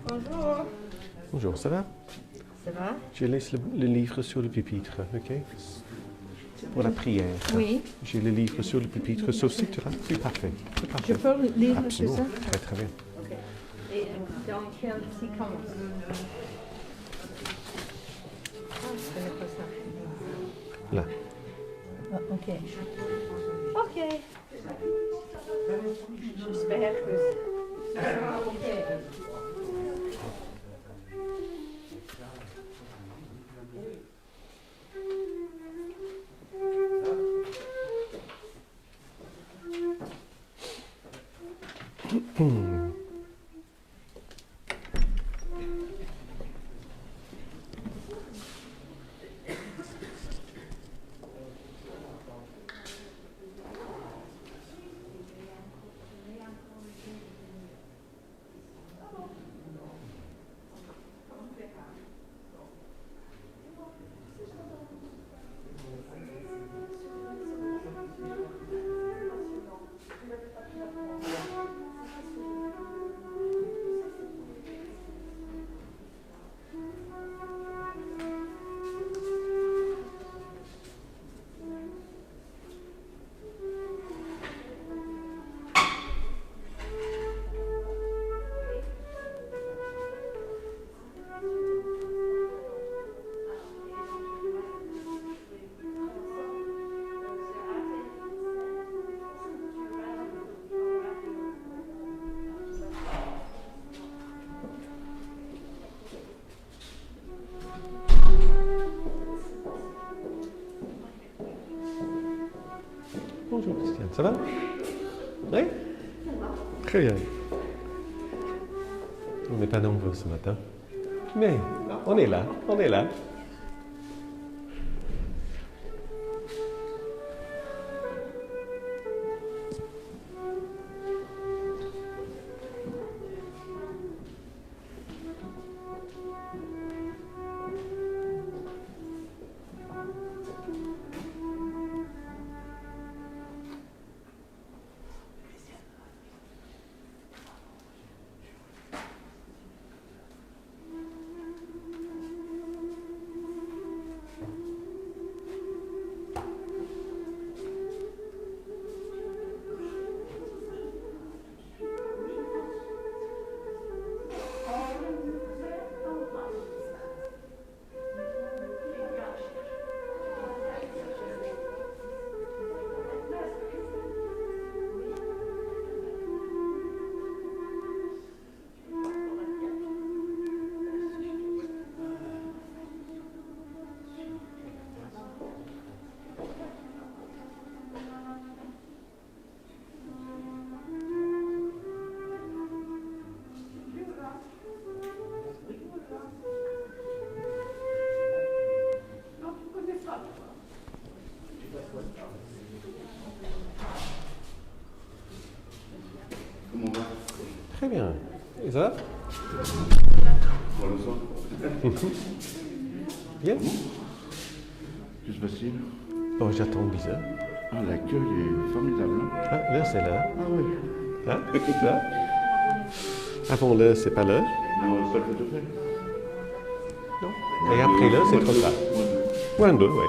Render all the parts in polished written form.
Bonjour. Bonjour, ça va? Ça va? Je laisse le livre sur le pupitre, ok? Pour la prière. Oui. J'ai le livre sur le pupitre, sauf si tu l'as. C'est parfait. C'est parfait. Je peux lire tout Absolument. ça? Très très bien. Ok. Et dans quelle séquence? Ah, je connais pas ça. Là. Ah, ok. Ok. J'espère que ça sera ok. Bonjour Christiane, ça va? Oui? Très bien. On n'est pas nombreux ce matin. Mais on est là, on est là. Comment on va? Très bien. Et ça va? Pour le soir. Bien? Que se passe-t-il? Oh, j'attends 10 heures. Ah, l'accueil est formidable. Hein? Ah, l'heure c'est l'heure. Ah oui. Hein? Là? Avant l'heure, c'est pas l'heure. Non, pas tout à fait. Non. Et après l'heure, c'est trop tard. Moins deux, oui.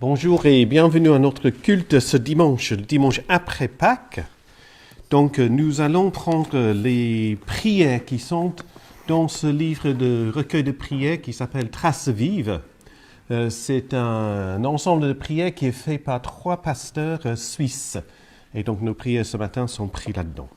Bonjour et bienvenue à notre culte ce dimanche, le dimanche après Pâques. Donc nous allons prendre les prières qui sont dans ce livre de recueil de prières qui s'appelle Traces vives. C'est un ensemble de prières qui est fait par 3 pasteurs suisses. Et donc nos prières ce matin sont prises là-dedans.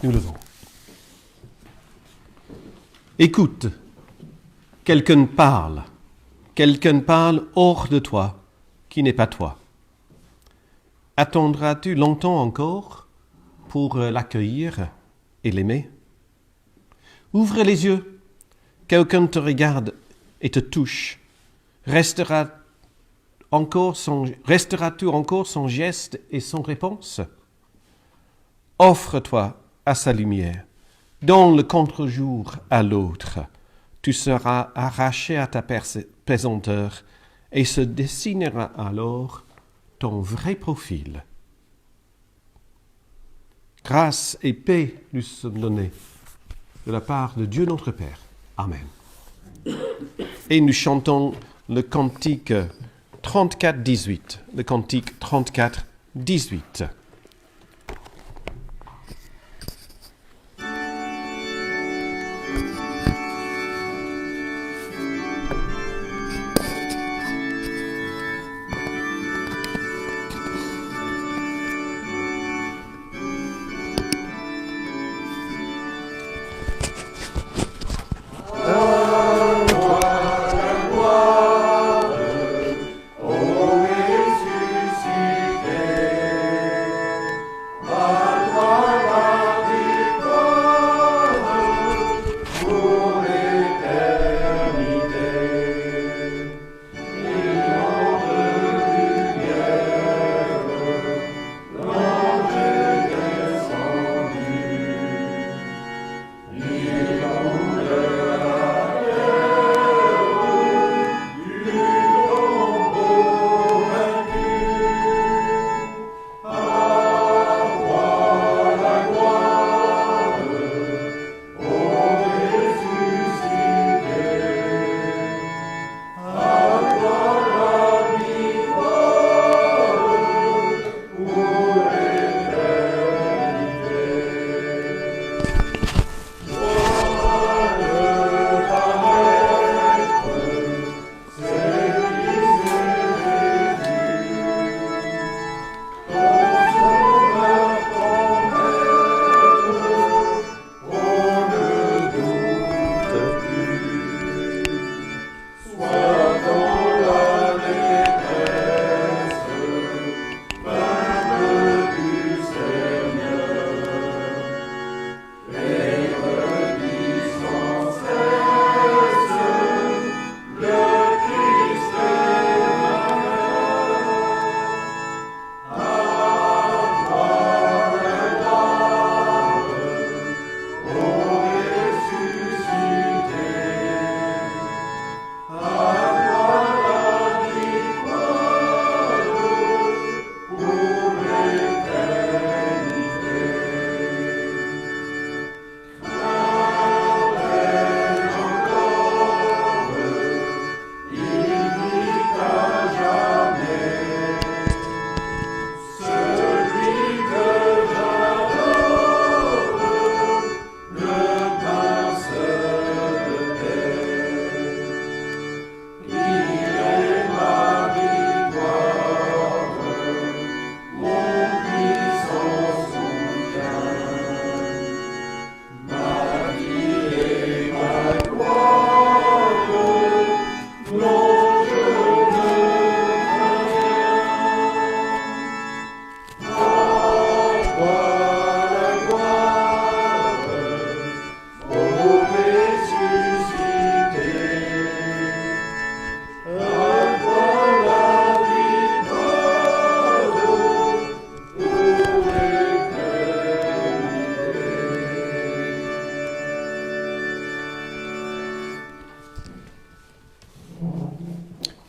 Nous levons. Écoute, quelqu'un parle hors de toi, qui n'est pas toi. Attendras-tu longtemps encore pour l'accueillir et l'aimer? Ouvre les yeux, quelqu'un te regarde et te touche. Resteras-tu encore son geste et son réponse? Offre-toi à sa lumière. Dans le contre-jour à l'autre, tu seras arraché à ta pesanteur et se dessinera alors ton vrai profil. Grâce et paix nous sont données de la part de Dieu notre Père. Amen. Et nous chantons le cantique 34-18. Le cantique 34-18.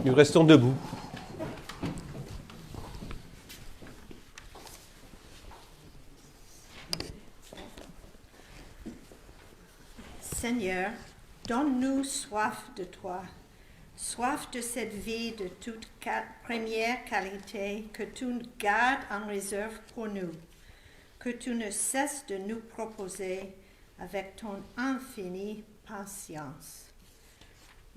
Nous restons debout. Seigneur, donne-nous soif de toi, soif de cette vie de toute première qualité que tu gardes en réserve pour nous, que tu ne cesses de nous proposer avec ton infinie patience.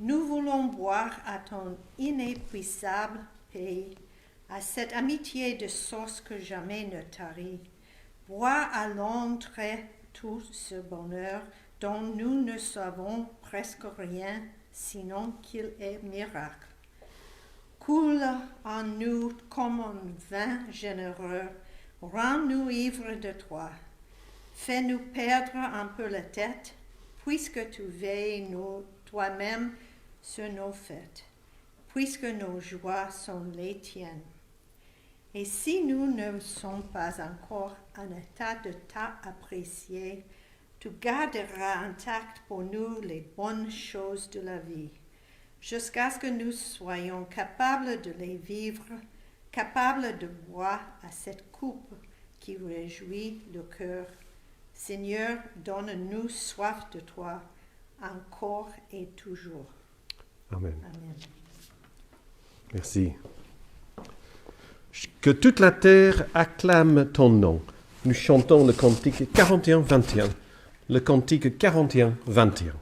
Nous voulons boire à ton inépuisable pays, à cette amitié de source que jamais ne tarit, boire à l'entrée tout ce bonheur dont nous ne savons presque rien, sinon qu'il est miracle. Coule en nous comme un vin généreux, rends-nous ivres de toi. Fais-nous perdre un peu la tête, puisque tu veilles toi-même sur nos fêtes, puisque nos joies sont les tiennes. Et si nous ne sommes pas encore en état de t'apprécier, tu garderas intactes pour nous les bonnes choses de la vie, jusqu'à ce que nous soyons capables de les vivre, capables de boire à cette coupe qui réjouit le cœur. Seigneur, donne-nous soif de toi, encore et toujours. Amen. Amen. Merci. Que toute la terre acclame ton nom. Nous chantons le cantique 41-21. Le cantique 41-21.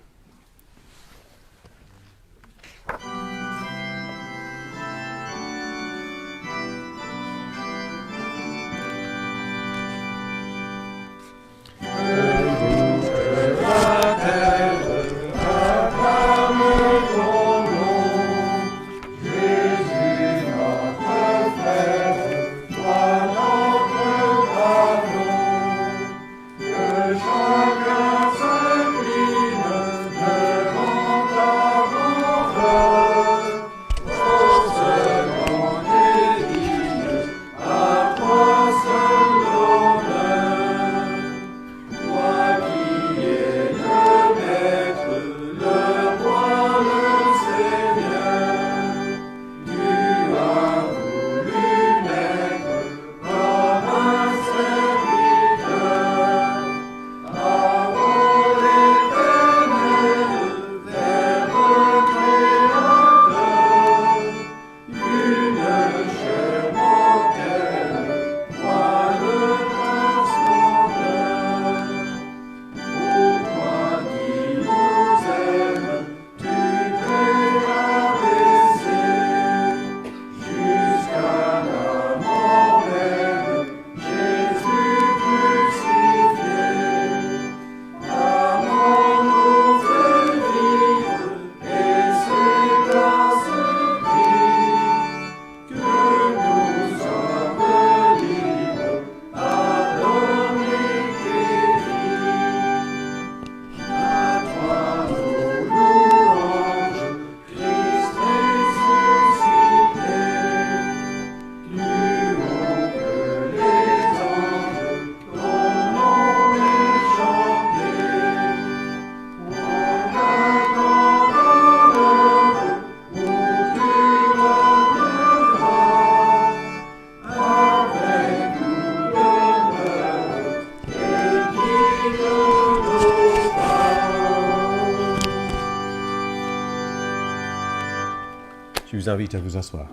Je vous invite à vous asseoir.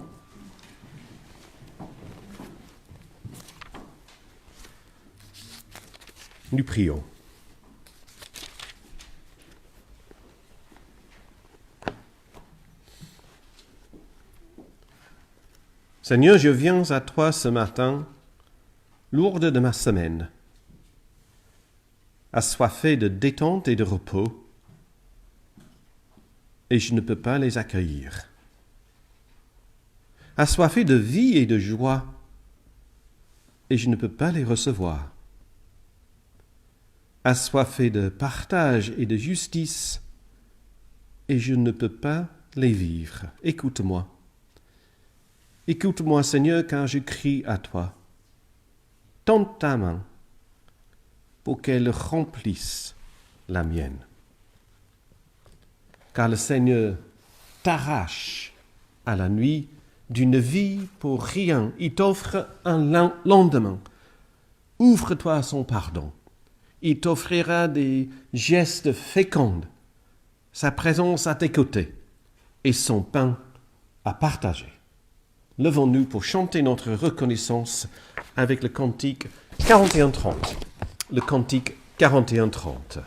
Nous prions. Seigneur, je viens à toi ce matin, lourde de ma semaine, assoiffé de détente et de repos, et je ne peux pas les accueillir. Assoiffé de vie et de joie, et je ne peux pas les recevoir. Assoiffé de partage et de justice, et je ne peux pas les vivre. Écoute-moi. Écoute-moi, Seigneur, quand je crie à toi. Tends ta main pour qu'elle remplisse la mienne. Car le Seigneur t'arrache à la nuit, d'une vie pour rien. Il t'offre un lendemain. Ouvre-toi à son pardon. Il t'offrira des gestes féconds, sa présence à tes côtés et son pain à partager. Levons-nous pour chanter notre reconnaissance avec le cantique 41-30. Le cantique 41-30.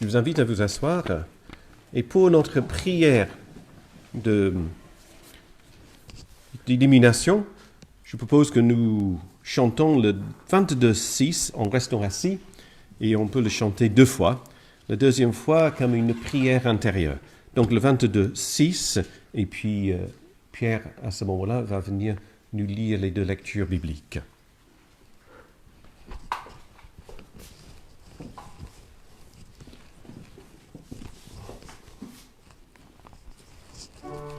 Je vous invite à vous asseoir et pour notre prière d'illumination, je propose que nous chantons le 22-6 en restant assis et on peut le chanter 2 fois. La deuxième fois comme une prière intérieure. Donc le 22-6 et puis Pierre à ce moment-là va venir nous lire les 2 lectures bibliques. C'est la prière.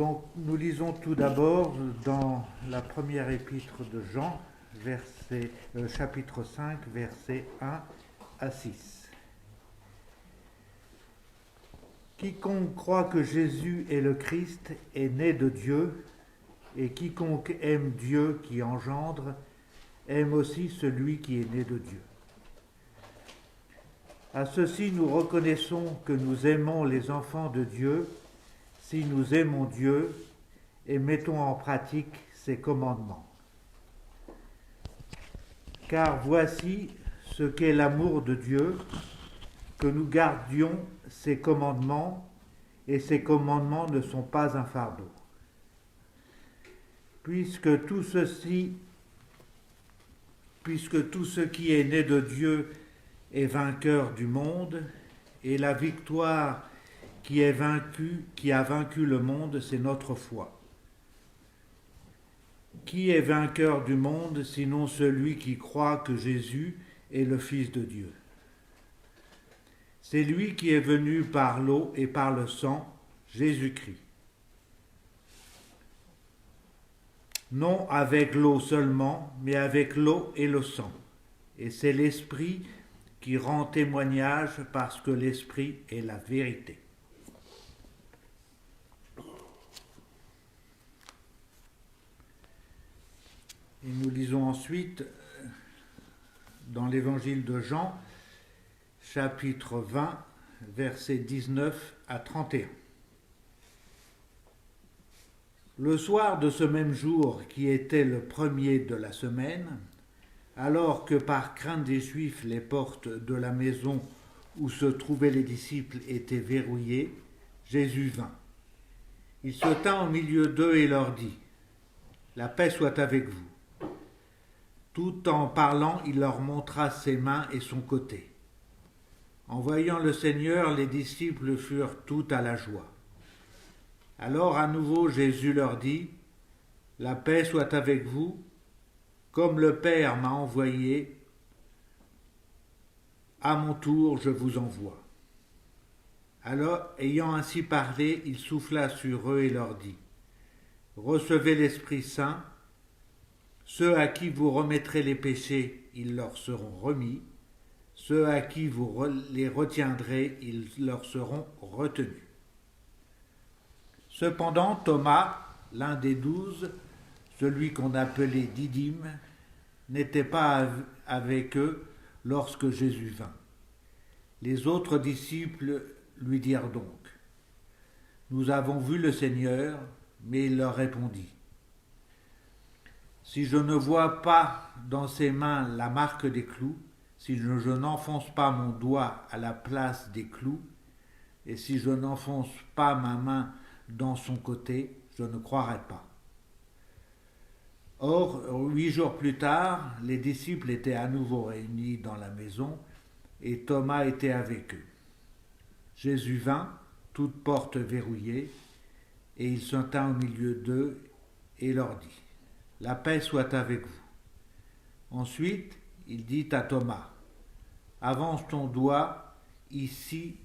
Donc, nous lisons tout d'abord dans la première épître de Jean, chapitre 5, versets 1 à 6. Quiconque croit que Jésus est le Christ est né de Dieu, et quiconque aime Dieu qui engendre, aime aussi celui qui est né de Dieu. À ceci, nous reconnaissons que nous aimons les enfants de Dieu, si nous aimons Dieu et mettons en pratique ses commandements. Car voici ce qu'est l'amour de Dieu, que nous gardions ses commandements, et ses commandements ne sont pas un fardeau. Puisque tout ce qui est né de Dieu est vainqueur du monde, et la victoire qui a vaincu le monde, c'est notre foi. Qui est vainqueur du monde, sinon celui qui croit que Jésus est le Fils de Dieu? C'est lui qui est venu par l'eau et par le sang, Jésus-Christ. Non avec l'eau seulement, mais avec l'eau et le sang. Et c'est l'Esprit qui rend témoignage parce que l'Esprit est la vérité. Et nous lisons ensuite dans l'évangile de Jean, chapitre 20, versets 19 à 31. Le soir de ce même jour, qui était le premier de la semaine, alors que par crainte des Juifs les portes de la maison où se trouvaient les disciples étaient verrouillées, Jésus vint. Il se tint au milieu d'eux et leur dit : « La paix soit avec vous. » Tout en parlant, il leur montra ses mains et son côté. En voyant le Seigneur, les disciples furent tout à la joie. Alors à nouveau Jésus leur dit : « La paix soit avec vous. Comme le Père m'a envoyé, à mon tour je vous envoie. » Alors, ayant ainsi parlé, il souffla sur eux et leur dit : « Recevez l'Esprit Saint. Ceux à qui vous remettrez les péchés, ils leur seront remis. Ceux à qui vous les retiendrez, ils leur seront retenus. » Cependant, Thomas, l'un des 12, celui qu'on appelait Didyme, n'était pas avec eux lorsque Jésus vint. Les autres disciples lui dirent donc : « Nous avons vu le Seigneur. » Mais il leur répondit : « Si je ne vois pas dans ses mains la marque des clous, si je n'enfonce pas mon doigt à la place des clous, et si je n'enfonce pas ma main dans son côté, je ne croirai pas. » Or, 8 jours plus tard, les disciples étaient à nouveau réunis dans la maison, et Thomas était avec eux. Jésus vint, toutes portes verrouillées, et il se tint au milieu d'eux et leur dit : « La paix soit avec vous. » Ensuite, il dit à Thomas : « Avance ton doigt ici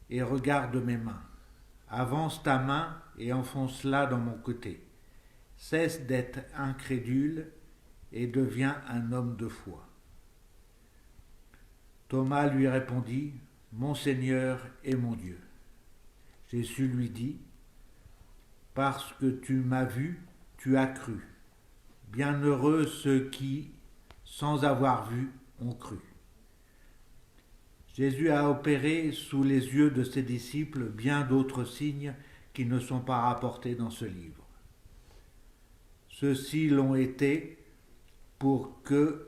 et regarde mes mains. Avance ta main et enfonce-la dans mon côté. Cesse d'être incrédule et deviens un homme de foi. » Thomas lui répondit : « Mon Seigneur et mon Dieu. » Jésus lui dit : « Parce que tu m'as vu, tu as cru. Bienheureux ceux qui, sans avoir vu, ont cru. » Jésus a opéré sous les yeux de ses disciples bien d'autres signes qui ne sont pas rapportés dans ce livre. Ceux-ci l'ont été pour que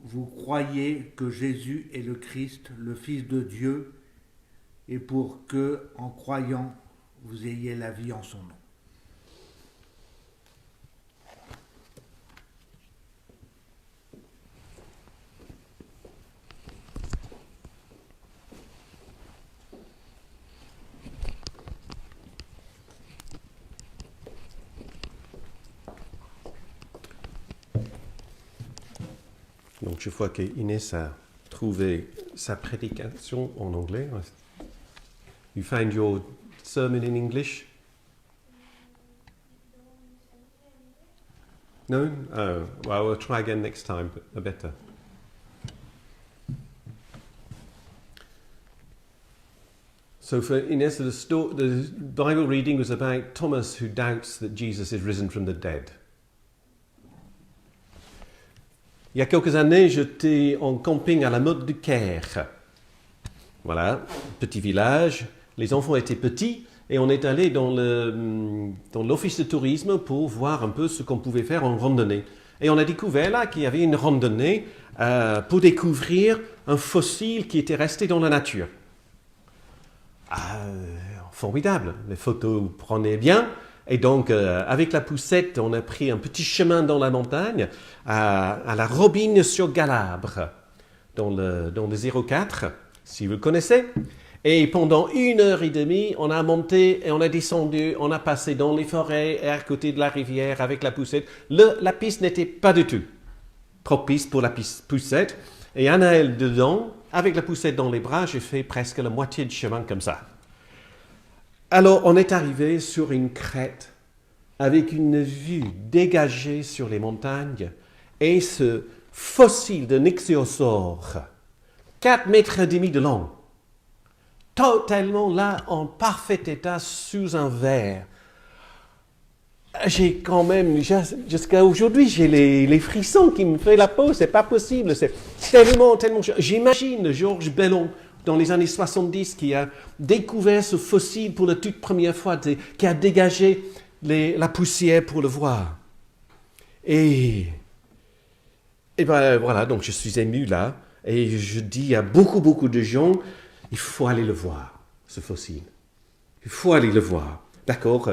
vous croyiez que Jésus est le Christ, le Fils de Dieu, et pour que, en croyant, vous ayez la vie en son nom. Donc je vois qu'Inès a trouvé sa prédication en anglais. You find your sermon in English? No? Oh, well, we'll try again next time, but better. So for Ines, the Bible reading was about Thomas who doubts that Jesus is risen from the dead. Il y a quelques années, j'étais en camping à la Motte du Caire. Voilà, petit village, les enfants étaient petits et on est allé dans l'office de tourisme pour voir un peu ce qu'on pouvait faire en randonnée. Et on a découvert là qu'il y avait une randonnée pour découvrir un fossile qui était resté dans la nature. Formidable, les photos prenaient bien. Et donc, avec la poussette, on a pris un petit chemin dans la montagne à la Robigne-sur-Galabre, dans le 04, si vous le connaissez. Et pendant 1h30, on a monté et on a descendu, on a passé dans les forêts et à côté de la rivière avec la poussette. La piste n'était pas du tout propice pour la poussette. Et Anaël dedans, avec la poussette dans les bras, j'ai fait presque la moitié du chemin comme ça. Alors, on est arrivé sur une crête avec une vue dégagée sur les montagnes et ce fossile de ichthyosaure, 4,5 mètres de long, totalement là en parfait état sous un verre. J'ai quand même, jusqu'à aujourd'hui, j'ai les frissons qui me font la peau, c'est pas possible, c'est tellement. J'imagine Georges Bellon, dans les années 70, qui a découvert ce fossile pour la toute première fois, qui a dégagé la poussière pour le voir. Et ben voilà, donc je suis ému là, et je dis à beaucoup de gens, il faut aller le voir, ce fossile. Il faut aller le voir. D'accord,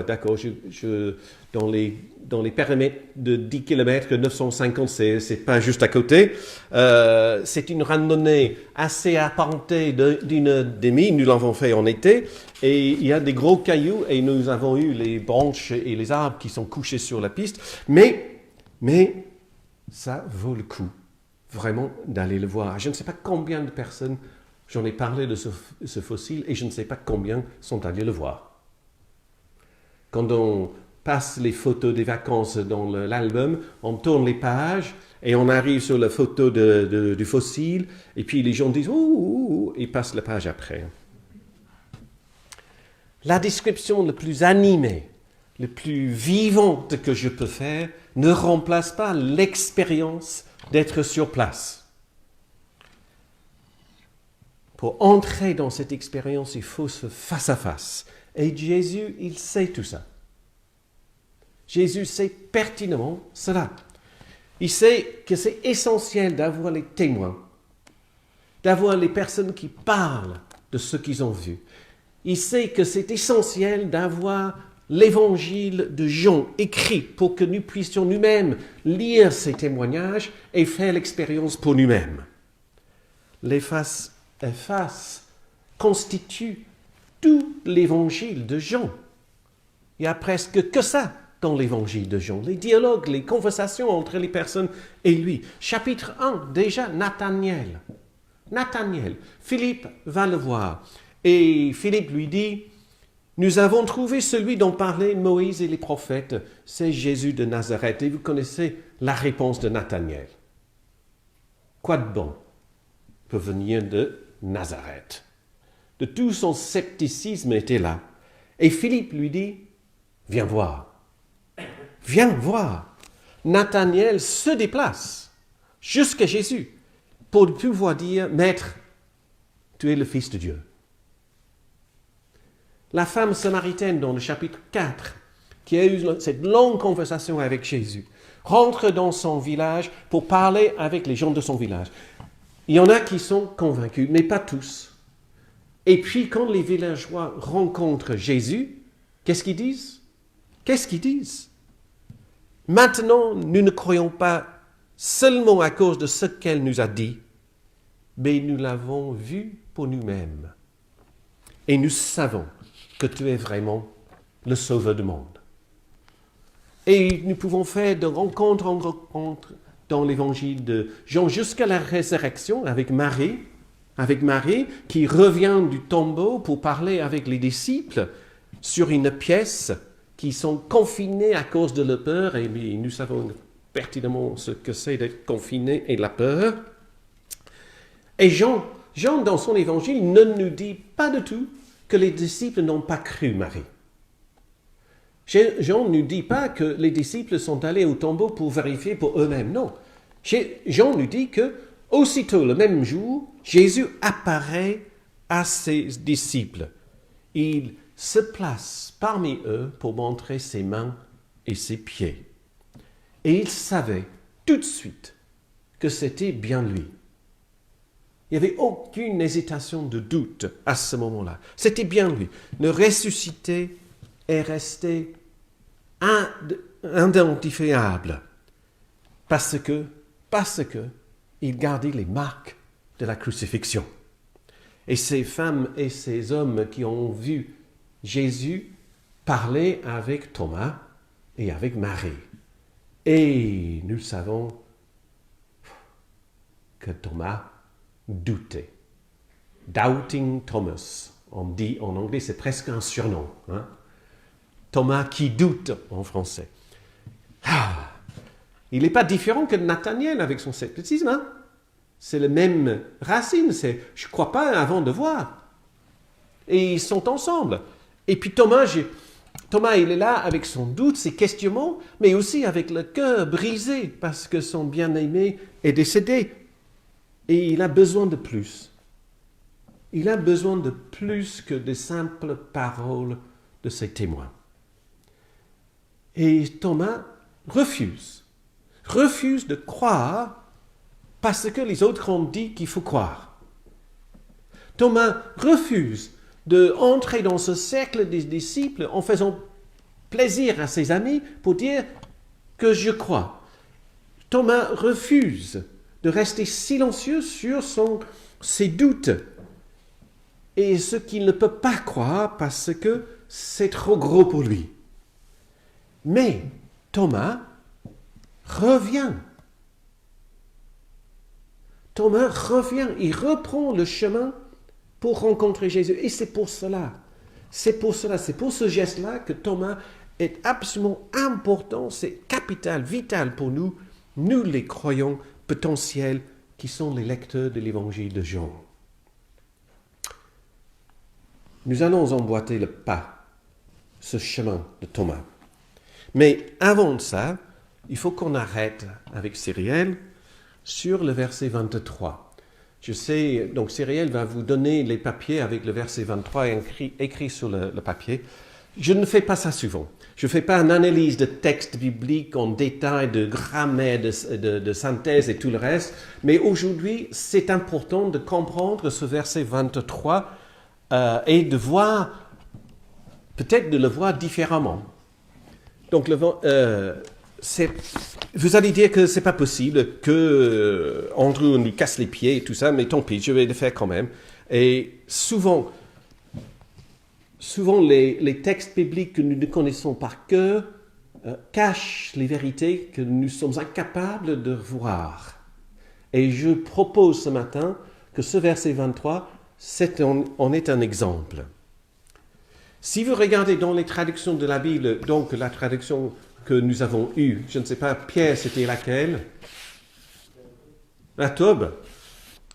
dans les périmètres de 10 km, 950, c'est pas juste à côté. C'est une randonnée assez apparentée d'une heure et demie. Nous l'avons fait en été. Et il y a des gros cailloux et nous avons eu les branches et les arbres qui sont couchés sur la piste. Mais ça vaut le coup, vraiment, d'aller le voir. Je ne sais pas combien de personnes, j'en ai parlé de ce fossile et je ne sais pas combien sont allés le voir. Quand on passe les photos des vacances dans l'album, on tourne les pages et on arrive sur la photo du fossile et puis les gens disent « ouh » et passent la page après. La description la plus animée, la plus vivante que je peux faire ne remplace pas l'expérience d'être sur place. Pour entrer dans cette expérience, il faut se face à face. Et Jésus, il sait tout ça. Jésus sait pertinemment cela. Il sait que c'est essentiel d'avoir les témoins, d'avoir les personnes qui parlent de ce qu'ils ont vu. Il sait que c'est essentiel d'avoir l'évangile de Jean écrit pour que nous puissions nous-mêmes lire ces témoignages et faire l'expérience pour nous-mêmes. Les face à face constituent tout l'évangile de Jean. Il n'y a presque que ça dans l'évangile de Jean. Les dialogues, les conversations entre les personnes et lui. Chapitre 1, déjà, Nathanaël. Philippe va le voir. Et Philippe lui dit, nous avons trouvé celui dont parlaient Moïse et les prophètes, c'est Jésus de Nazareth. Et vous connaissez la réponse de Nathanaël. Quoi de bon peut venir de Nazareth? De tout son scepticisme était là. Et Philippe lui dit, viens voir. Viens voir. Nathanaël se déplace jusqu'à Jésus pour pouvoir dire, Maître, tu es le Fils de Dieu. La femme samaritaine dans le chapitre 4, qui a eu cette longue conversation avec Jésus, rentre dans son village pour parler avec les gens de son village. Il y en a qui sont convaincus, mais pas tous. Et puis, quand les villageois rencontrent Jésus, qu'est-ce qu'ils disent? Maintenant, nous ne croyons pas seulement à cause de ce qu'elle nous a dit, mais nous l'avons vu pour nous-mêmes. Et nous savons que tu es vraiment le Sauveur du monde. Et nous pouvons faire de rencontre en rencontre dans l'évangile de Jean jusqu'à la résurrection avec Marie qui revient du tombeau pour parler avec les disciples sur une pièce qui sont confinés à cause de leur peur, et nous savons pertinemment ce que c'est d'être confiné et la peur. Et Jean, dans son évangile, ne nous dit pas du tout que les disciples n'ont pas cru Marie. Jean ne nous dit pas que les disciples sont allés au tombeau pour vérifier pour eux-mêmes. Non. Jean nous dit que aussitôt le même jour, Jésus apparaît à ses disciples. Il se place parmi eux pour montrer ses mains et ses pieds. Et il savait tout de suite que c'était bien lui. Il n'y avait aucune hésitation de doute à ce moment-là. C'était bien lui. Le ressuscité est resté indemnifiable parce que il gardait les marques de la crucifixion. Et ces femmes et ces hommes qui ont vu Jésus parler avec Thomas et avec Marie. Et nous savons que Thomas doutait. Doubting Thomas. On dit en anglais, c'est presque un surnom. Hein? Thomas qui doute en français. Il n'est pas différent que Nathanaël avec son scepticisme. Hein? C'est la même racine. C'est je ne crois pas avant de voir. Et ils sont ensemble. Et puis Thomas, il est là avec son doute, ses questionnements, mais aussi avec le cœur brisé parce que son bien-aimé est décédé. Et il a besoin de plus. Il a besoin de plus que de simples paroles de ses témoins. Et Thomas refuse de croire parce que les autres ont dit qu'il faut croire. Thomas refuse d'entrer dans ce cercle des disciples en faisant plaisir à ses amis pour dire que je crois. Thomas refuse de rester silencieux sur ses doutes et ce qu'il ne peut pas croire parce que c'est trop gros pour lui. Mais Thomas revient. Il reprend le chemin pour rencontrer Jésus. Et c'est pour ce geste-là que Thomas est absolument important, c'est capital, vital pour nous les croyants potentiels qui sont les lecteurs de l'évangile de Jean. Nous allons emboîter le pas, ce chemin de Thomas. Mais avant ça, il faut qu'on arrête avec Cyrielle sur le verset 23. Je sais, donc Cyrielle va vous donner les papiers avec le verset 23 écrit sur le papier. Je ne fais pas ça souvent. Je ne fais pas une analyse de texte biblique en détail, de grammaire, de synthèse et tout le reste. Mais aujourd'hui, c'est important de comprendre ce verset 23 et de voir, peut-être de le voir différemment. Donc, vous allez dire que c'est pas possible, que Andrew nous casse les pieds et tout ça, mais tant pis, je vais le faire quand même. Et souvent les textes bibliques que nous connaissons par cœur cachent les vérités que nous sommes incapables de voir. Et je propose ce matin que ce verset 23 en est un exemple. Si vous regardez dans les traductions de la Bible, donc la traduction que nous avons eue, je ne sais pas, Pierre, c'était laquelle? La Tob.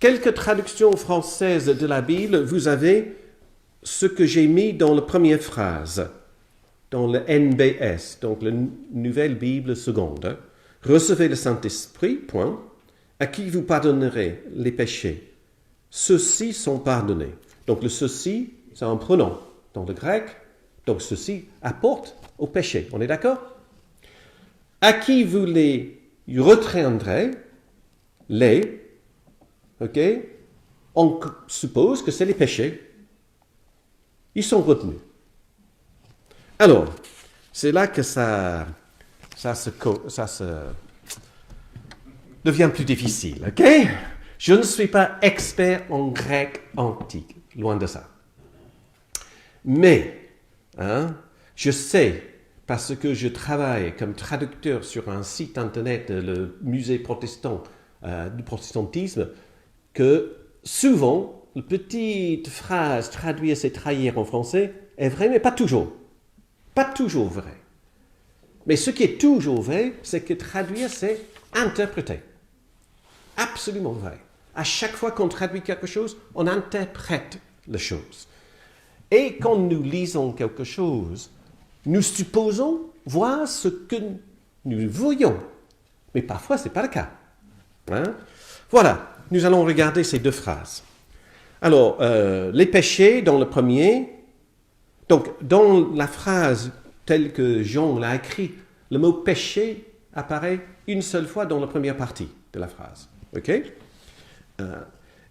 Quelques traductions françaises de la Bible, vous avez ce que j'ai mis dans la première phrase, dans le NBS, donc la Nouvelle Bible seconde. Recevez le Saint-Esprit, point, à qui vous pardonnerez les péchés. Ceux-ci sont pardonnés. Donc le ceci, c'est un pronom dans le grec. Donc ceci apporte au péché. On est d'accord? À qui vous les retiendrez, ok? On suppose que c'est les péchés. Ils sont retenus. Alors, c'est là que ça se devient plus difficile, ok? Je ne suis pas expert en grec antique, loin de ça. Mais, je sais, parce que je travaille comme traducteur sur un site internet, le musée protestant du protestantisme, que souvent, la petite phrase « traduire, c'est trahir » en français est vraie, mais pas toujours. Pas toujours vrai. Mais ce qui est toujours vrai, c'est que traduire, c'est interpréter. Absolument vrai. À chaque fois qu'on traduit quelque chose, on interprète la chose. Et quand nous lisons quelque chose, nous supposons voir ce que nous voyons. Mais parfois, ce n'est pas le cas. Hein? Voilà, nous allons regarder ces deux phrases. Alors, les péchés dans le premier. Donc, dans la phrase telle que Jean l'a écrit, le mot péché apparaît une seule fois dans la première partie de la phrase. OK?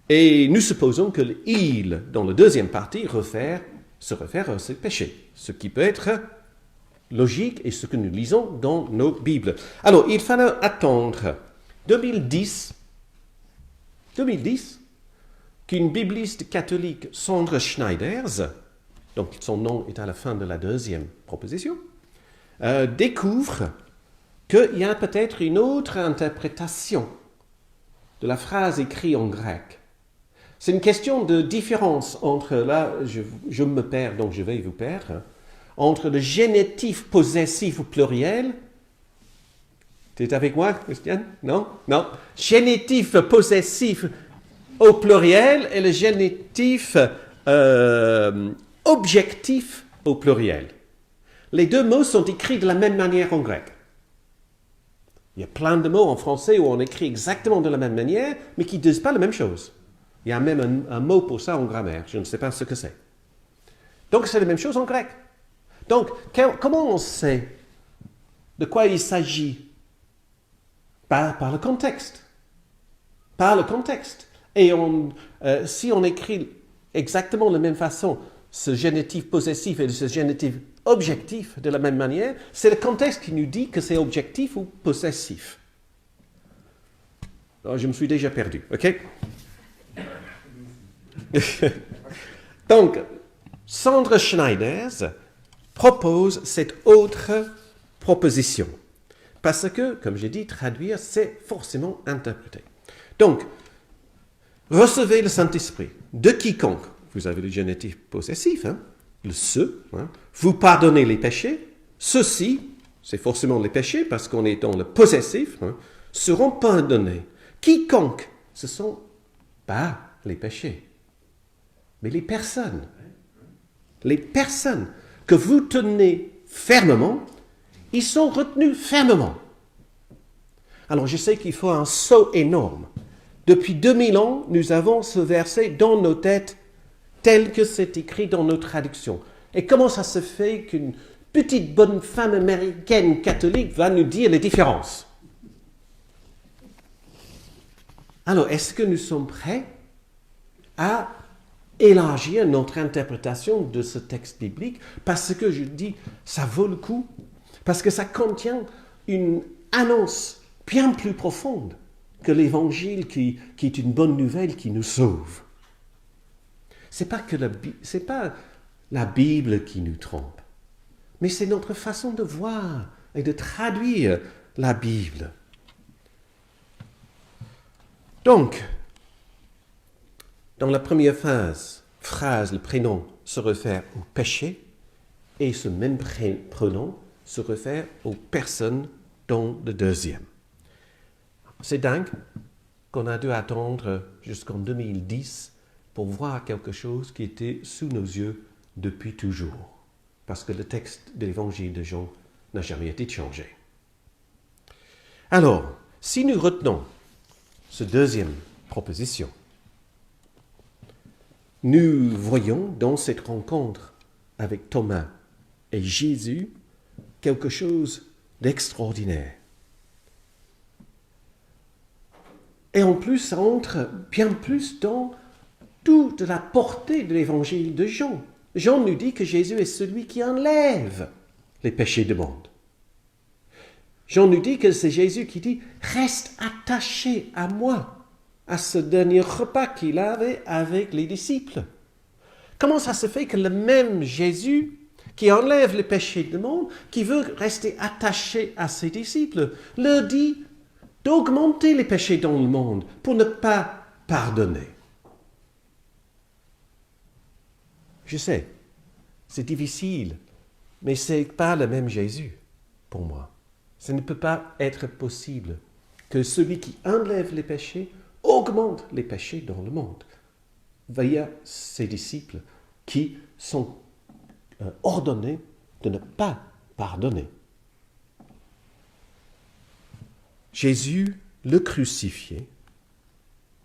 Et nous supposons que le « il » dans la deuxième partie se réfère à ce péché, ce qui peut être logique et ce que nous lisons dans nos Bibles. Alors, il fallait attendre 2010 qu'une bibliste catholique, Sandra Schneiders, donc son nom est à la fin de la deuxième proposition, découvre qu'il y a peut-être une autre interprétation de la phrase écrite en grec. C'est une question de différence entre, là, je me perds, donc je vais vous perdre, entre le génitif possessif au pluriel. Tu es avec moi, Christiane? Non? Non. Génitif possessif au pluriel et le génitif objectif au pluriel. Les deux mots sont écrits de la même manière en grec. Il y a plein de mots en français où on écrit exactement de la même manière, mais qui ne disent pas la même chose. Il y a même un mot pour ça en grammaire. Je ne sais pas ce que c'est. Donc, c'est la même chose en grec. Donc, comment on sait de quoi il s'agit? Par le contexte. Par le contexte. Et si on écrit exactement de la même façon ce génitif possessif et ce génitif objectif de la même manière, c'est le contexte qui nous dit que c'est objectif ou possessif. Alors, je me suis déjà perdu, ok? Donc, Sandra Schneiders propose cette autre proposition. Parce que, comme j'ai dit, traduire, c'est forcément interpréter. Donc, recevez le Saint-Esprit de quiconque, vous avez le génitif possessif, hein, le ce, hein, vous pardonnez les péchés, ceux-ci, c'est forcément les péchés parce qu'on est dans le possessif, hein, seront pardonnés. Quiconque, ce ne sont pas les péchés, mais les personnes. Les personnes que vous tenez fermement, ils sont retenus fermement. Alors je sais qu'il faut un saut énorme. Depuis 2000 ans, nous avons ce verset dans nos têtes tel que c'est écrit dans nos traductions. Et comment ça se fait qu'une petite bonne femme américaine catholique va nous dire les différences? Alors, est-ce que nous sommes prêts à élargir notre interprétation de ce texte biblique? Parce que je dis, ça vaut le coup. Parce que ça contient une annonce bien plus profonde que l'évangile qui est une bonne nouvelle qui nous sauve. C'est pas la Bible qui nous trompe, mais c'est notre façon de voir et de traduire la Bible. Donc, dans la première phrase, le prénom se réfère au péché et ce même prénom se réfère aux personnes dans le deuxième. C'est dingue qu'on a dû attendre jusqu'en 2010 pour voir quelque chose qui était sous nos yeux depuis toujours, parce que le texte de l'évangile de Jean n'a jamais été changé. Alors, si nous retenons cette deuxième proposition, nous voyons dans cette rencontre avec Thomas et Jésus quelque chose d'extraordinaire. Et en plus, ça entre bien plus dans toute la portée de l'évangile de Jean. Jean nous dit que Jésus est celui qui enlève les péchés du monde. Jean nous dit que c'est Jésus qui dit « Reste attaché à moi », à ce dernier repas qu'il avait avec les disciples. Comment ça se fait que le même Jésus qui enlève les péchés du monde, qui veut rester attaché à ses disciples, leur dit d'augmenter les péchés dans le monde pour ne pas pardonner? Je sais, c'est difficile, mais ce n'est pas le même Jésus. pour moi. Ça ne peut pas être possible que celui qui enlève les péchés augmente les péchés dans le monde. Via ses disciples qui sont ordonnés de ne pas pardonner. Jésus, le crucifié,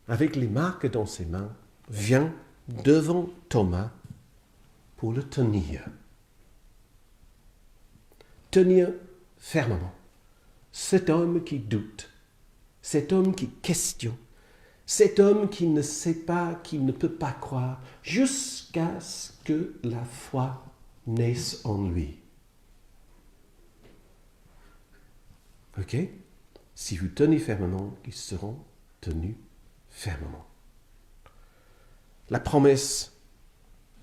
avec les marques dans ses mains, vient devant Thomas pour le tenir. Tenir fermement. Cet homme qui doute, cet homme qui questionne, cet homme qui ne sait pas, qui ne peut pas croire, jusqu'à ce que la foi naisse en lui. Ok? Si vous tenez fermement, ils seront tenus fermement. La promesse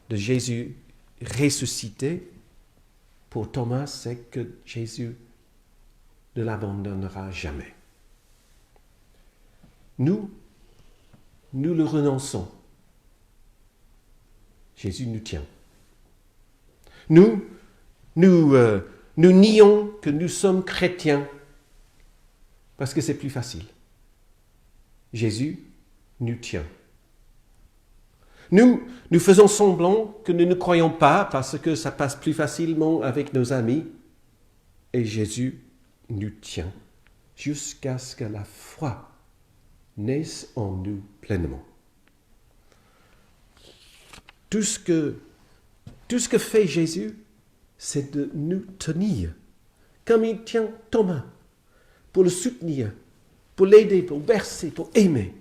de Jésus ressuscité pour Thomas, c'est que Jésus ne l'abandonnera jamais. Nous le renonçons. Jésus nous tient. Nous nions que nous sommes chrétiens parce que c'est plus facile. Jésus nous tient. Nous faisons semblant que nous ne croyons pas parce que ça passe plus facilement avec nos amis. Et Jésus nous tient jusqu'à ce que la foi naisse en nous pleinement. Tout ce que fait Jésus, c'est de nous tenir, comme il tient Thomas, pour le soutenir, pour l'aider, pour bercer, pour aimer.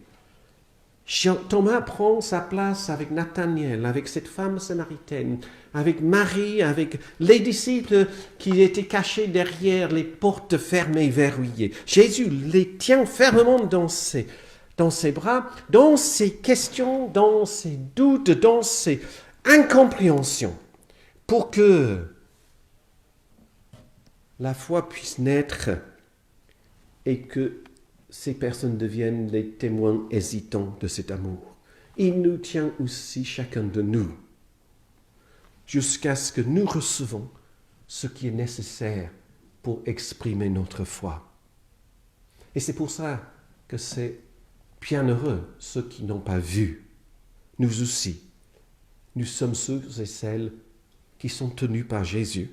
Thomas prend sa place avec Nathanaël, avec cette femme samaritaine, avec Marie, avec les disciples qui étaient cachés derrière les portes fermées, verrouillées. Jésus les tient fermement dans ses bras, dans ses questions, dans ses doutes, dans ses incompréhensions, pour que la foi puisse naître et que ces personnes deviennent les témoins hésitants de cet amour. Il nous tient aussi, chacun de nous, jusqu'à ce que nous recevons ce qui est nécessaire pour exprimer notre foi. Et c'est pour ça que c'est bienheureux ceux qui n'ont pas vu. Nous aussi, nous sommes ceux et celles qui sont tenus par Jésus,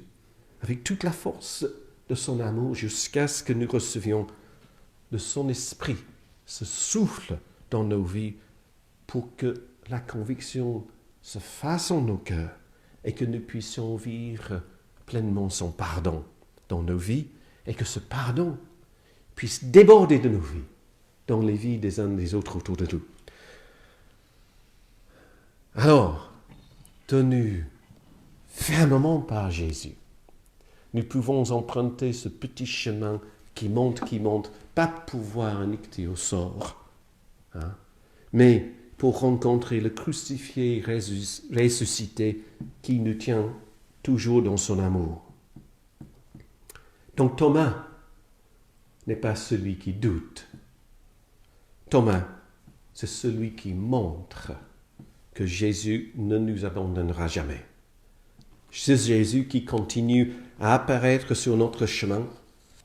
avec toute la force de son amour, jusqu'à ce que nous recevions de son esprit, ce souffle dans nos vies pour que la conviction se fasse en nos cœurs et que nous puissions vivre pleinement son pardon dans nos vies et que ce pardon puisse déborder de nos vies dans les vies des uns des autres autour de nous. Alors, tenus fermement par Jésus, nous pouvons emprunter ce petit chemin qui monte, pas pour pouvoir niquer au sort, mais pour rencontrer le crucifié ressuscité qui nous tient toujours dans son amour. Donc Thomas n'est pas celui qui doute. Thomas, c'est celui qui montre que Jésus ne nous abandonnera jamais. C'est Jésus qui continue à apparaître sur notre chemin,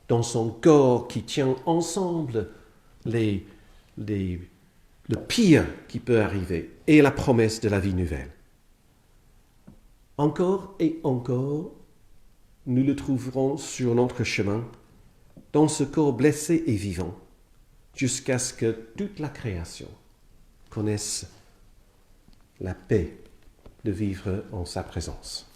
dans son corps qui tient ensemble le pire qui peut arriver et la promesse de la vie nouvelle. Encore et encore, nous le trouverons sur notre chemin, dans ce corps blessé et vivant, jusqu'à ce que toute la création connaisse la paix de vivre en sa présence.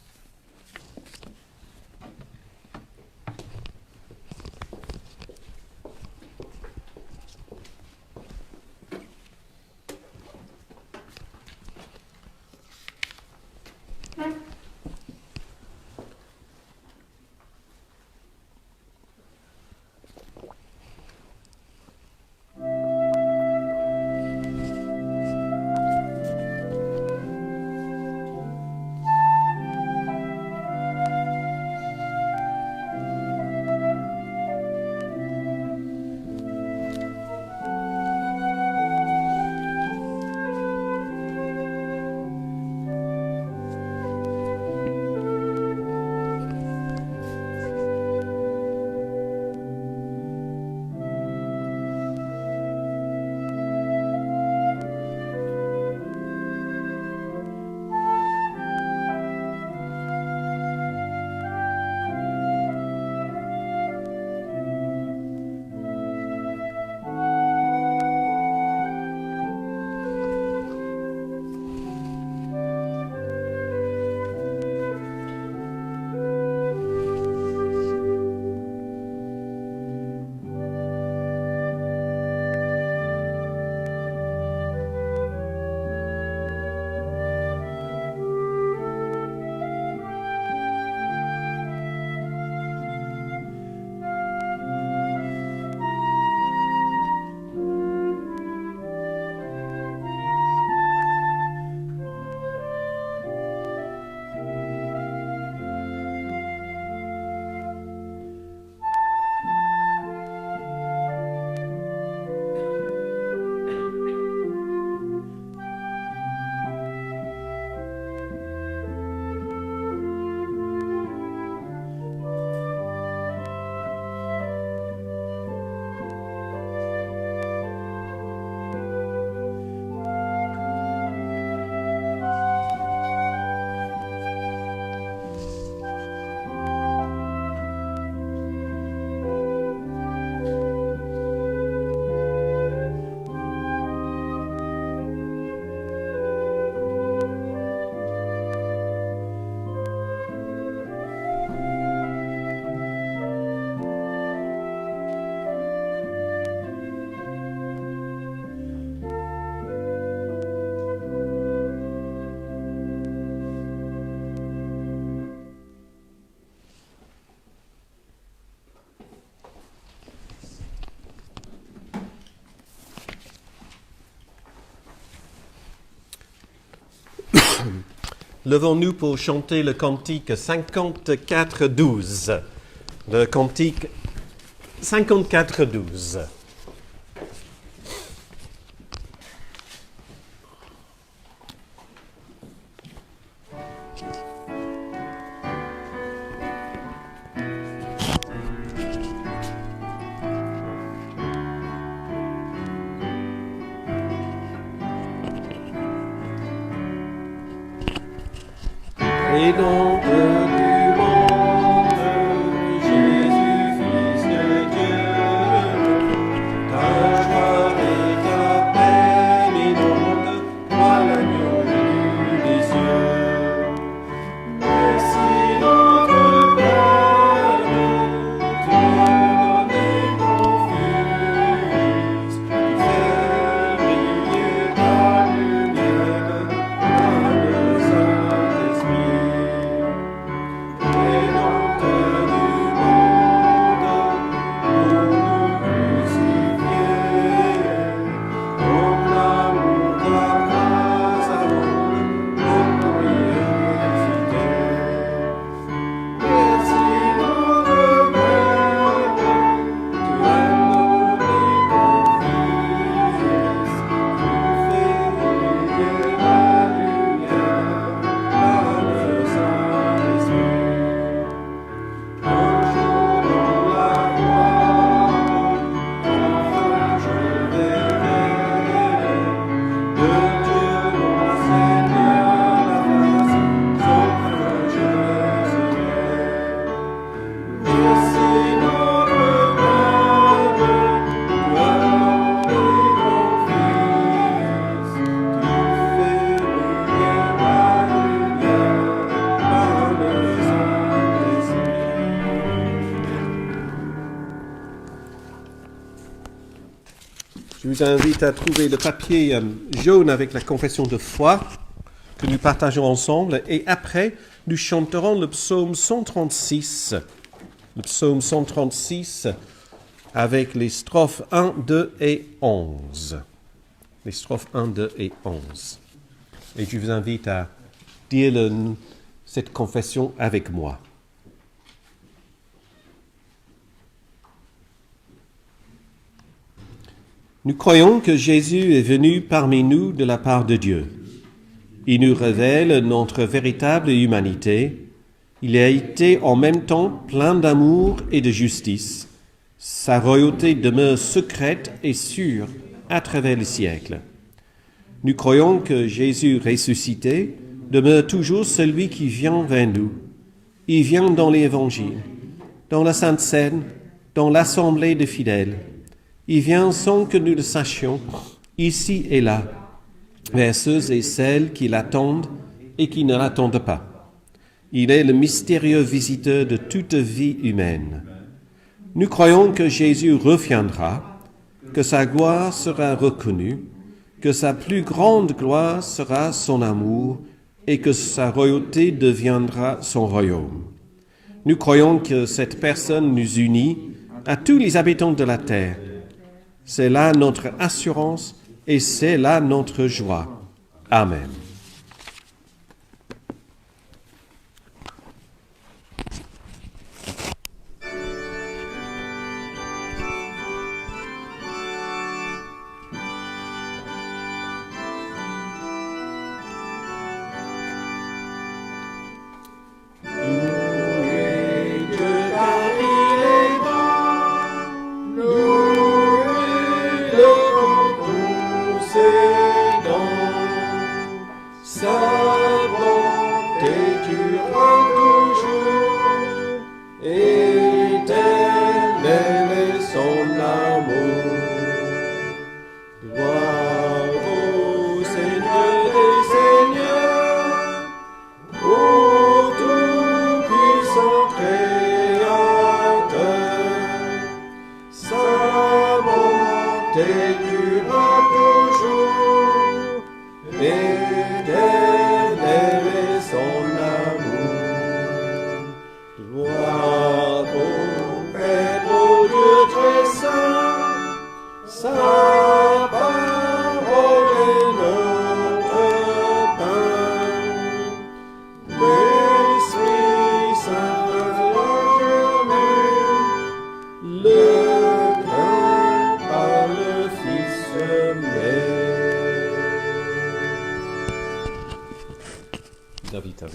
levons-nous pour chanter le cantique 54-12. Le cantique 54-12. Et donc du monde, Jésus, Fils de Dieu, ta joie et ta paix m'inondent, toi l'agneau des cieux. Merci notre Père, tu as donné ton Fils, tu fais briller ta lumière dans le Saint-Esprit. Je vous invite à trouver le papier jaune avec la confession de foi que nous partageons ensemble et après nous chanterons le psaume 136. Le psaume 136 avec les strophes 1, 2 et 11. Les strophes 1, 2 et 11. Et je vous invite à dire cette confession avec moi. Nous croyons que Jésus est venu parmi nous de la part de Dieu. Il nous révèle notre véritable humanité. Il a été en même temps plein d'amour et de justice. Sa royauté demeure secrète et sûre à travers les siècles. Nous croyons que Jésus ressuscité demeure toujours celui qui vient vers nous. Il vient dans l'Évangile, dans la Sainte Seine, dans l'assemblée des fidèles. Il vient sans que nous le sachions, ici et là, vers ceux et celles qui l'attendent et qui ne l'attendent pas. Il est le mystérieux visiteur de toute vie humaine. Nous croyons que Jésus reviendra, que sa gloire sera reconnue, que sa plus grande gloire sera son amour et que sa royauté deviendra son royaume. Nous croyons que cette personne nous unit à tous les habitants de la terre. C'est là notre assurance et c'est là notre joie. Amen.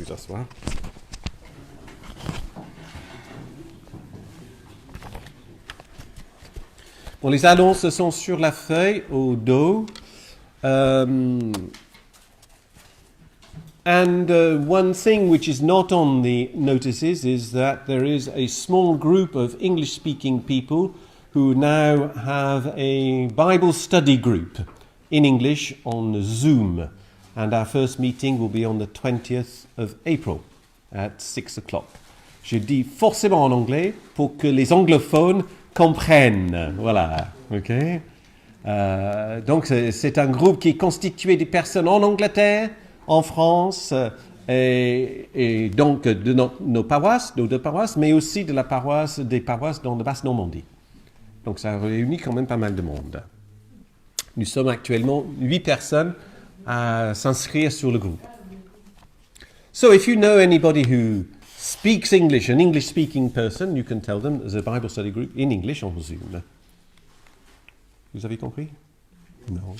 vous asseoir. Bon, les annonces sont sur la feuille au dos. One thing which is not on the notices is that there is a small group of English-speaking people who now have a Bible study group in English on Zoom. And our first meeting will be on the 20th of April at 6 o'clock. Je dis forcément en anglais pour que les anglophones comprennent. Voilà, ok. Donc c'est un groupe qui est constitué des personnes en Angleterre, en France et donc de nos paroisses, nos deux paroisses, mais aussi des paroisses dans la Basse-Normandie. Donc ça réunit quand même pas mal de monde. Nous sommes actuellement 8 personnes à s'inscrire sur le groupe. So if you know anybody who speaks English, an English-speaking person, you can tell them there's a Bible study group in English on Zoom. Vous avez compris? Non.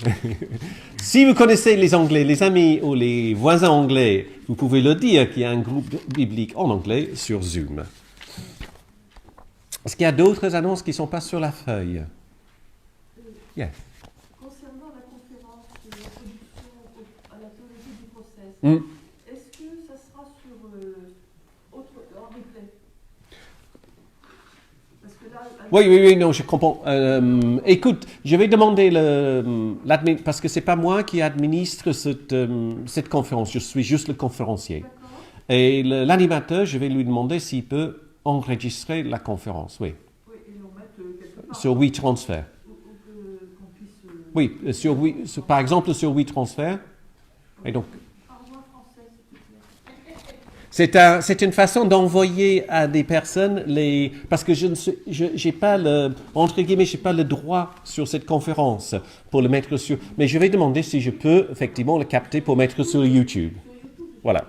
Si vous connaissez les Anglais, les amis ou les voisins anglais, vous pouvez le dire qu'il y a un groupe biblique en anglais sur Zoom. Est-ce qu'il y a d'autres annonces qui ne sont pas sur la feuille? Yes. Concernant la conférence de l'introduction à la théologie du process, est-ce que ça sera sur en replay? Parce que là, Oui, non, je comprends. Écoute, je vais demander parce que c'est pas moi qui administre cette conférence, je suis juste le conférencier. Et l'animateur, je vais lui demander s'il peut enregistrer la conférence, oui. Oui, et l'on met quelque part. Sur WeTransfer. Qu'on puisse. Oui, par exemple sur WeTransfer. Et donc, Parle-moi français, s'il te plaît. c'est une façon d'envoyer à des personnes parce que j'ai pas entre guillemets, j'ai pas le droit sur cette conférence pour le mettre sur, mais je vais demander si je peux effectivement le capter pour mettre sur YouTube. Voilà,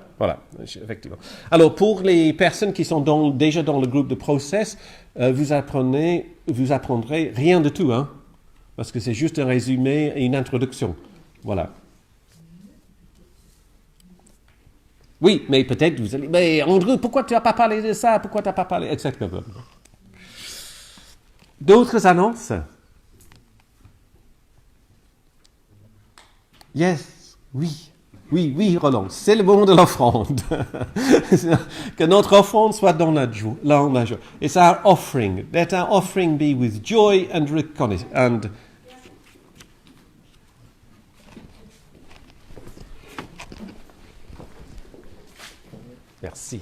effectivement. Alors, pour les personnes qui sont déjà dans le groupe de Process, vous apprendrez rien de tout, hein, parce que c'est juste un résumé et une introduction. Voilà. Oui, mais peut-être vous allez... Mais Andrew, pourquoi tu n'as pas parlé de ça? Pourquoi tu n'as pas parlé... Etc. D'autres annonces? Yes, oui. Oui, Roland, c'est le moment de l'offrande. Que notre offrande soit dans la joie. It's our offering. Let our offering be with joy and reconnaissance. Merci.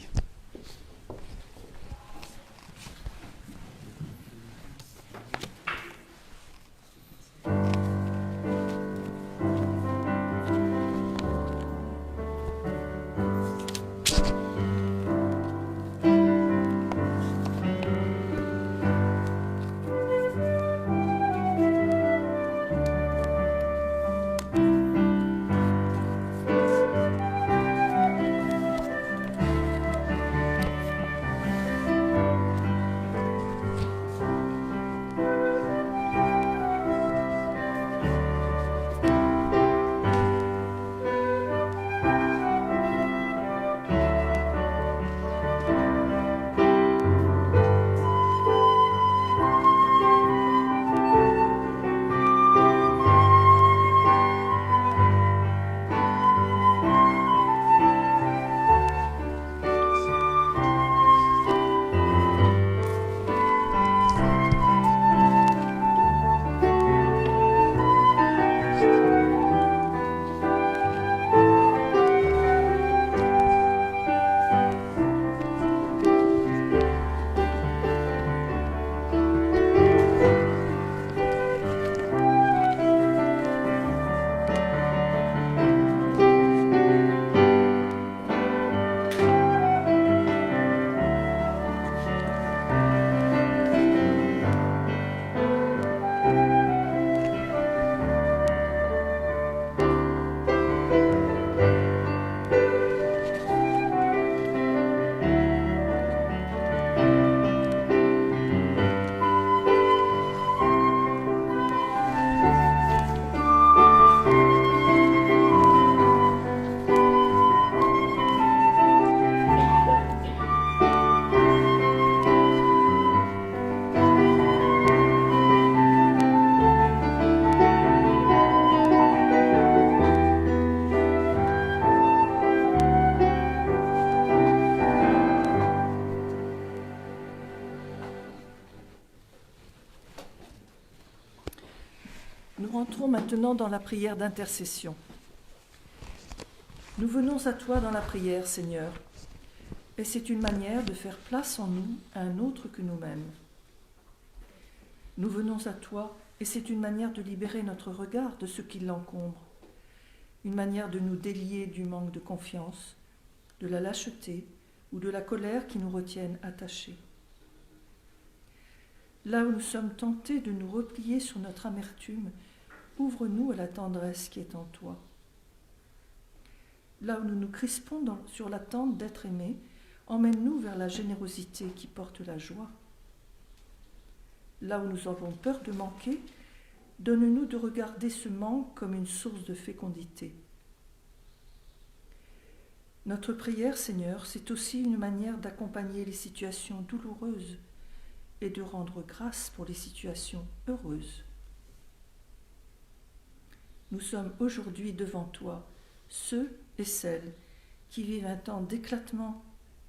entrons maintenant dans la prière d'intercession. Nous venons à toi dans la prière, Seigneur, et c'est une manière de faire place en nous à un autre que nous-mêmes. Nous venons à toi, et c'est une manière de libérer notre regard de ce qui l'encombre, une manière de nous délier du manque de confiance, de la lâcheté ou de la colère qui nous retiennent attachés. Là où nous sommes tentés de nous replier sur notre amertume, ouvre-nous à la tendresse qui est en toi. Là où nous nous crispons sur l'attente d'être aimés, emmène-nous vers la générosité qui porte la joie. Là où nous avons peur de manquer, donne-nous de regarder ce manque comme une source de fécondité. Notre prière, Seigneur, c'est aussi une manière d'accompagner les situations douloureuses et de rendre grâce pour les situations heureuses. Nous sommes aujourd'hui devant toi, ceux et celles qui vivent un temps d'éclatement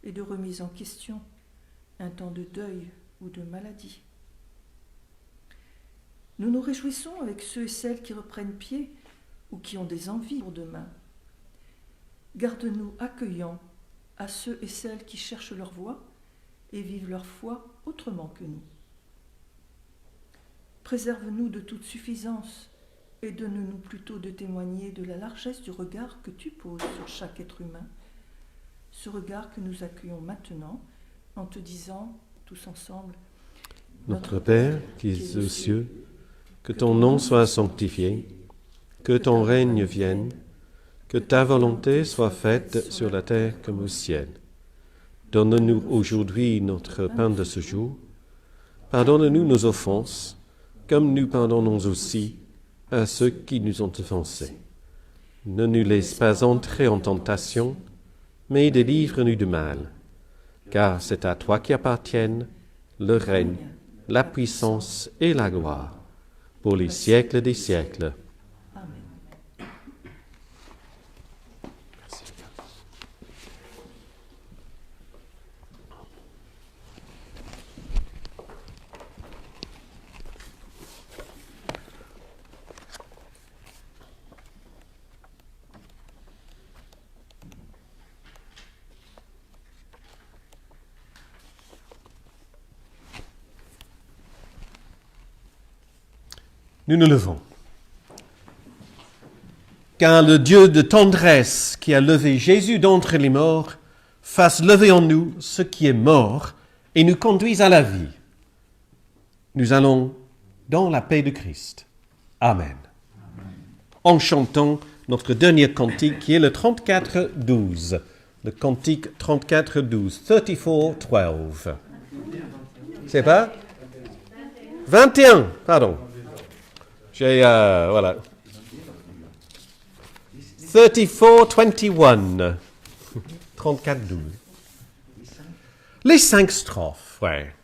et de remise en question, un temps de deuil ou de maladie. Nous nous réjouissons avec ceux et celles qui reprennent pied ou qui ont des envies pour demain. Garde-nous accueillants à ceux et celles qui cherchent leur voie et vivent leur foi autrement que nous. Préserve-nous de toute suffisance et donne-nous plutôt de témoigner de la largesse du regard que tu poses sur chaque être humain, ce regard que nous accueillons maintenant en te disant tous ensemble: Notre Père qui es aux cieux, que ton nom soit sanctifié, que ton règne vienne, que ta volonté soit faite sur la terre comme au ciel. Donne-nous aujourd'hui notre pain de ce jour. Pardonne-nous nos offenses, comme nous pardonnons aussi à ceux qui nous ont offensés. Ne nous laisse pas entrer en tentation, mais délivre-nous du mal. Car c'est à toi qu'appartiennent le règne, la puissance et la gloire, pour les siècles des siècles. Nous nous levons. Car le Dieu de tendresse qui a levé Jésus d'entre les morts fasse lever en nous ce qui est mort et nous conduise à la vie. Nous allons dans la paix de Christ. Amen. En chantant notre dernier cantique qui est le 34-12. Le cantique 34-12. 34-12. C'est pas 21, pardon. J'ai, voilà. 34-21. 34-12. Les 5 strophes, ouais.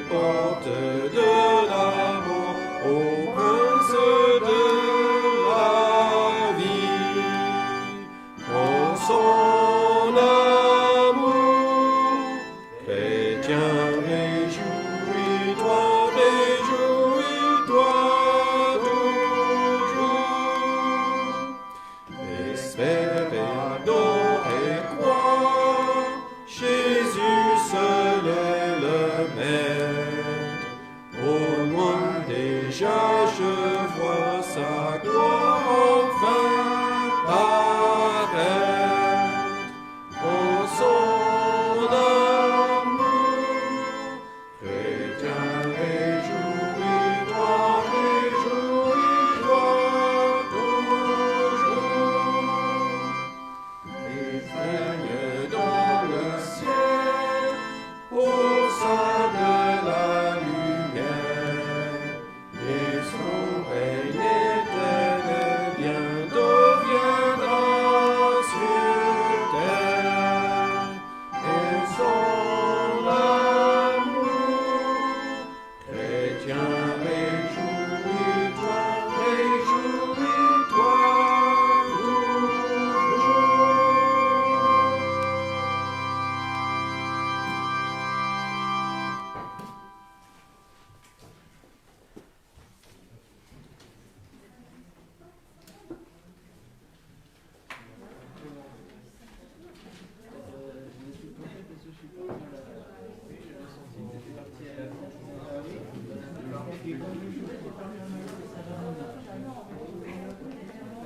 portes de l'amour au prince de la Chrétien, réjouis-toi toujours. Espère et adore et crois, Jésus seul est le Maître. Au loin déjà je vois sa gloire enfin paraître. En son amour, chrétien, réjouis-toi toujours. Et règne dans le ciel, au sein de la lumière, et son règne éternel bientôt viendra sur terre. Et son amour, chrétien, réjouis-toi toujours.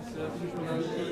C'est la plus journalière.